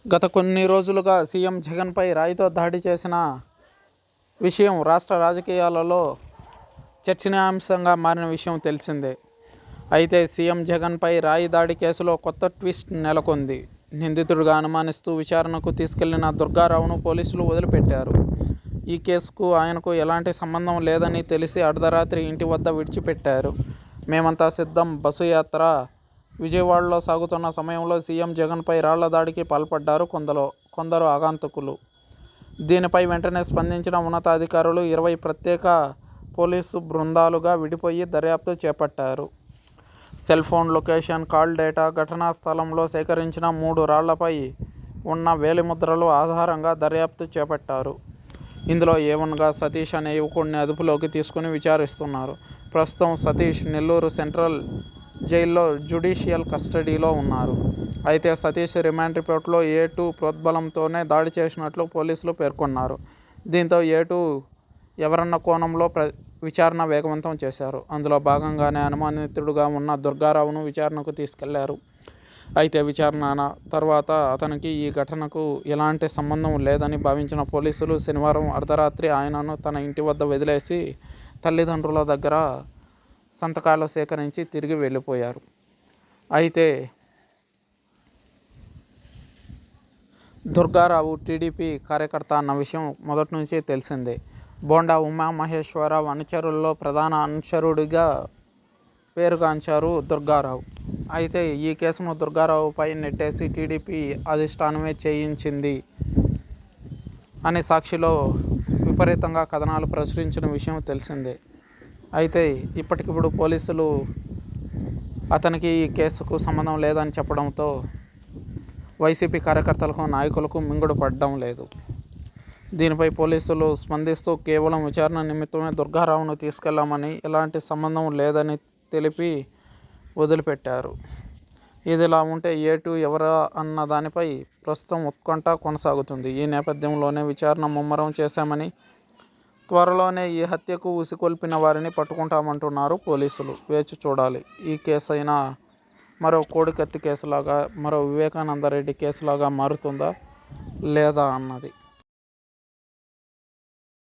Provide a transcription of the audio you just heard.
గత కొన్ని రోజులుగా సీఎం జగన్పై రాయితో దాడి చేసిన విషయం రాష్ట్ర రాజకీయాలలో చర్చనీయాంశంగా మారిన విషయం తెలిసిందే. అయితే సీఎం జగన్పై రాయి దాడి కేసులో కొత్త ట్విస్ట్ నెలకొంది. నిందితుడిగా అనుమానిస్తూ విచారణకు తీసుకెళ్లిన దుర్గారావును పోలీసులు వదిలిపెట్టారు. ఈ కేసుకు ఆయనకు ఎలాంటి సంబంధం లేదని తెలిసి అర్ధరాత్రి ఇంటి వద్ద విడిచిపెట్టారు. మేమంతా సిద్ధం బస్సు యాత్ర విజయవాడలో సాగుతున్న సమయంలో సీఎం జగన్పై రాళ్ల దాడికి పాల్పడ్డారు కొందరు ఆగంతకులు. దీనిపై వెంటనే స్పందించిన ఉన్నతాధికారులు 20 ప్రత్యేక పోలీసు బృందాలుగా విడిపోయి దర్యాప్తు చేపట్టారు. Cell phone location, call data, ఘటనా స్థలంలో సేకరించిన 3 రాళ్లపై ఉన్న వేలిముద్రలు ఆధారంగా దర్యాప్తు చేపట్టారు. ఇందులో A1గా సతీష్ అనే యువకుడిని అదుపులోకి తీసుకుని విచారిస్తున్నారు. ప్రస్తుతం సతీష్ నెల్లూరు సెంట్రల్ జైల్లో జ్యుడిషియల్ కస్టడీలో ఉన్నారు. అయితే సతీష్ రిమాండ్ రిపోర్టులో A2 ప్రోద్బలంతోనే దాడి చేసినట్లు పోలీసులు పేర్కొన్నారు. దీంతో A2 ఎవరన్న కోణంలో విచారణ వేగవంతం చేశారు. అందులో భాగంగానే అనుమానితుడుగా ఉన్న దుర్గారావును విచారణకు తీసుకెళ్లారు. అయితే విచారణ తర్వాత అతనికి ఈ ఘటనకు ఎలాంటి సంబంధం లేదని భావించిన పోలీసులు శనివారం అర్ధరాత్రి ఆయనను తన ఇంటి వద్ద వదిలేసి తల్లిదండ్రుల దగ్గర సంతకాలు సేకరించి తిరిగి వెళ్ళిపోయారు. అయితే దుర్గారావు టీడీపీ కార్యకర్త అన్న విషయం మొదటి నుంచి తెలిసిందే. బోండా ఉమామహేశ్వరరావు అనుచరుల్లో ప్రధాన అనుచరుడిగా పేరుగాంచారు దుర్గారావు. అయితే ఈ కేసును దుర్గారావుపై నెట్టేసి టీడీపీ అధిష్టానమే చేయించింది అని సాక్షిలో విపరీతంగా కథనాలు ప్రచురించిన విషయం తెలిసిందే. అయితే ఇప్పటికిప్పుడు పోలీసులు అతనికి ఈ కేసుకు సంబంధం లేదని చెప్పడంతో వైసీపీ కార్యకర్తలకు, నాయకులకు మింగుడు పడడం లేదు. దీనిపై పోలీసులు స్పందిస్తూ కేవలం విచారణ నిమిత్తమే దుర్గారావును తీసుకెళ్లామని, ఎలాంటి సంబంధం లేదని తెలిపి వదిలిపెట్టారు. ఇదిలా ఉంటే A2 ఎవరా అన్న దానిపై ప్రస్తుతం ఉత్కంఠ కొనసాగుతుంది. ఈ నేపథ్యంలోనే విచారణ ముమ్మరం చేశామని, త్వరలోనే ఈ హత్యకు ఉసిగొల్పిన వారిని పట్టుకుంటామంటున్నారు పోలీసులు. వేచి చూడాలి. ఈ కేసు అయినా మరో కోడికత్తి కేసులాగా, మరో వివేకానందరెడ్డి కేసులాగా మారుతుందా లేదా అన్నది.